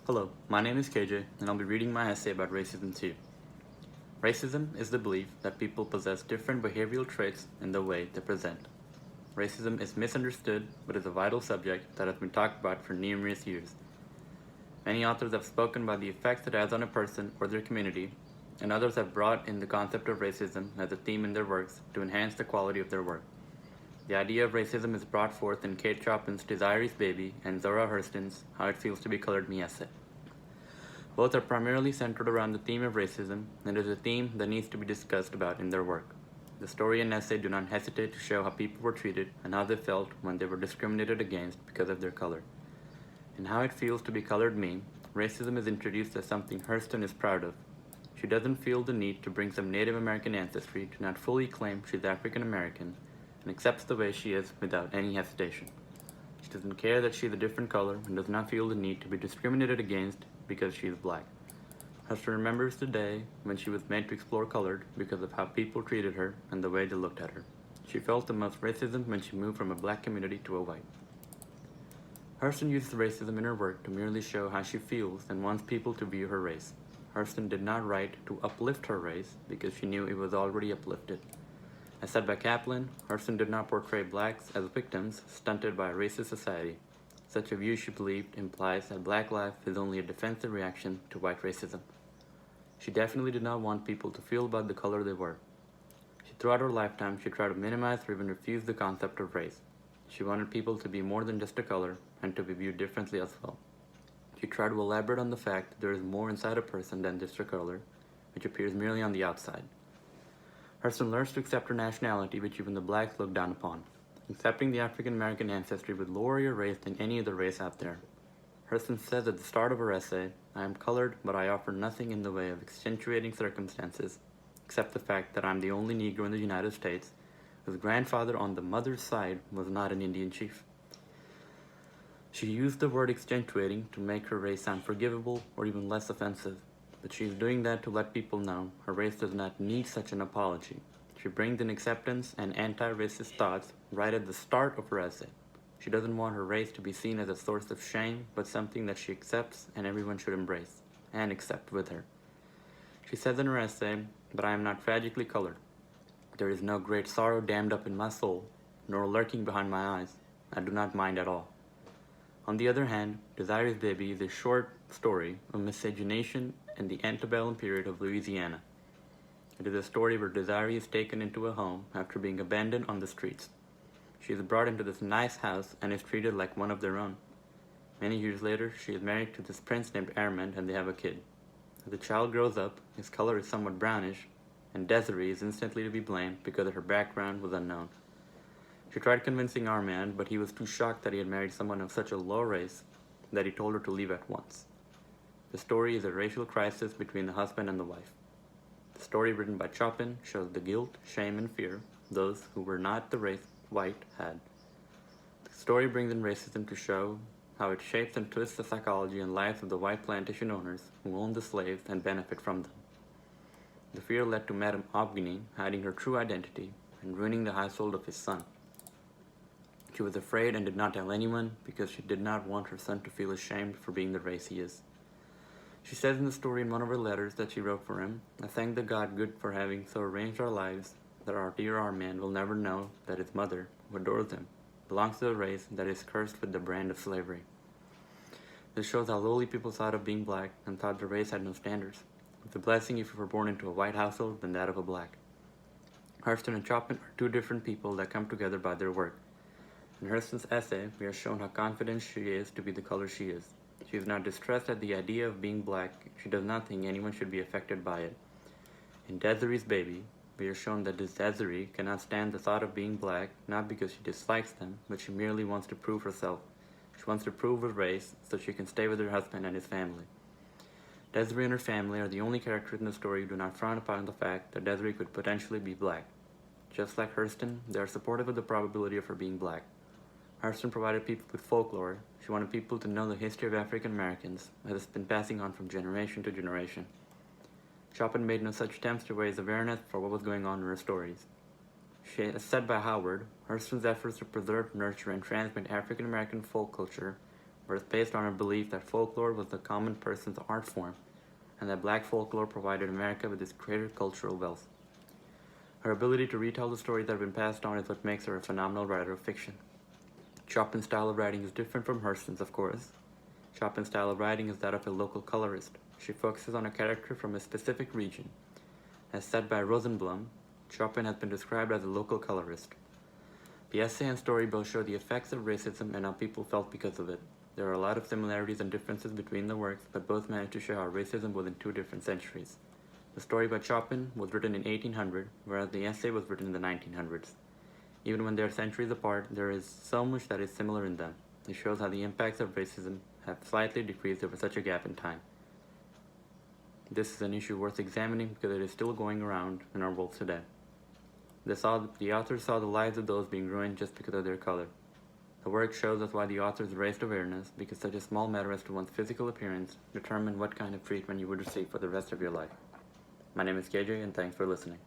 Hello, my name is KJ, and I'll be reading my essay about racism to you. Racism is the belief that people possess different behavioral traits in the way they present. Racism is misunderstood, but is a vital subject that has been talked about for numerous years. Many authors have spoken about the effects it has on a person or their community, and others have brought in the concept of racism as a theme in their works to enhance the quality of their work. The idea of racism is brought forth in Kate Chopin's Desiree's Baby and Zora Hurston's How It Feels to Be Colored Me essay. Both are primarily centered around the theme of racism and is a theme that needs to be discussed about in their work. The story and essay do not hesitate to show how people were treated and how they felt when they were discriminated against because of their color. In How It Feels to Be Colored Me, racism is introduced as something Hurston is proud of. She doesn't feel the need to bring some Native American ancestry to not fully claim she's African American and accepts the way she is without any hesitation. She doesn't care that she's a different color and does not feel the need to be discriminated against because she is black. Hurston remembers the day when she was made to explore colored because of how people treated her and the way they looked at her. She felt the most racism when she moved from a black community to a white. Hurston uses racism in her work to merely show how she feels and wants people to view her race. Hurston did not write to uplift her race because she knew it was already uplifted. As said by Kaplan, Hurston did not portray blacks as victims stunted by a racist society. Such a view, she believed, implies that black life is only a defensive reaction to white racism. She definitely did not want people to feel about the color they were. Throughout her lifetime, she tried to minimize or even refuse the concept of race. She wanted people to be more than just a color and to be viewed differently as well. She tried to elaborate on the fact that there is more inside a person than just a color, which appears merely on the outside. Hurston learns to accept her nationality, which even the blacks look down upon. Accepting the African American ancestry would lower your race than any other race out there. Hurston says at the start of her essay, "I am colored, but I offer nothing in the way of accentuating circumstances, except the fact that I'm the only Negro in the United States whose grandfather on the mother's side was not an Indian chief." She used the word accentuating to make her race sound forgivable or even less offensive. But she is doing that to let people know her race does not need such an apology. She brings in acceptance and anti-racist thoughts right at the start of her essay. She doesn't want her race to be seen as a source of shame, but something that she accepts and everyone should embrace and accept with her. She says in her essay, "But I am not tragically colored. There is no great sorrow dammed up in my soul, nor lurking behind my eyes. I do not mind at all." On the other hand, Desiree's Baby is a short story of miscegenation in the antebellum period of Louisiana. It is a story where Desiree is taken into a home after being abandoned on the streets. She is brought into this nice house and is treated like one of their own. Many years later, she is married to this prince named Armand and they have a kid. As the child grows up, his color is somewhat brownish, and Desiree is instantly to be blamed because her background was unknown. She tried convincing Armand, but he was too shocked that he had married someone of such a low race that he told her to leave at once. The story is a racial crisis between the husband and the wife. The story written by Chopin shows the guilt, shame, and fear those who were not the race white had. The story brings in racism to show how it shapes and twists the psychology and lives of the white plantation owners who own the slaves and benefit from them. The fear led to Madame Aubigny hiding her true identity and ruining the household of his son. She was afraid and did not tell anyone because she did not want her son to feel ashamed for being the race he is. She says in the story in one of her letters that she wrote for him, "I thank the God good for having so arranged our lives that our dear Armand will never know that his mother, who adores him, belongs to a race that is cursed with the brand of slavery." This shows how lowly people thought of being black and thought the race had no standards. It's a blessing if you were born into a white household than that of a black. Hurston and Chopin are two different people that come together by their work. In Hurston's essay, we are shown how confident she is to be the color she is. She is not distressed at the idea of being black. She does not think anyone should be affected by it. In Desiree's Baby, we are shown that this Desiree cannot stand the thought of being black, not because she dislikes them, but she merely wants to prove herself. She wants to prove her race so she can stay with her husband and his family. Desiree and her family are the only characters in the story who do not frown upon the fact that Desiree could potentially be black. Just like Hurston, they are supportive of the probability of her being black. Hurston provided people with folklore. She wanted people to know the history of African Americans, as it's been passing on from generation to generation. Chopin made no such attempts to raise awareness for what was going on in her stories. As said by Howard, Hurston's efforts to preserve, nurture, and transmit African American folk culture was based on her belief that folklore was the common person's art form, and that black folklore provided America with its greater cultural wealth. Her ability to retell the stories that have been passed on is what makes her a phenomenal writer of fiction. Chopin's style of writing is different from Hurston's, of course. Chopin's style of writing is that of a local colorist. She focuses on a character from a specific region. As said by Rosenblum, Chopin has been described as a local colorist. The essay and story both show the effects of racism and how people felt because of it. There are a lot of similarities and differences between the works, but both manage to show how racism was in two different centuries. The story by Chopin was written in 1800, whereas the essay was written in the 1900s. Even when they are centuries apart, there is so much that is similar in them. It shows how the impacts of racism have slightly decreased over such a gap in time. This is an issue worth examining because it is still going around in our world today. The authors saw the lives of those being ruined just because of their color. The work shows us why the authors raised awareness, because such a small matter as to one's physical appearance determined what kind of treatment you would receive for the rest of your life. My name is KJ, and thanks for listening.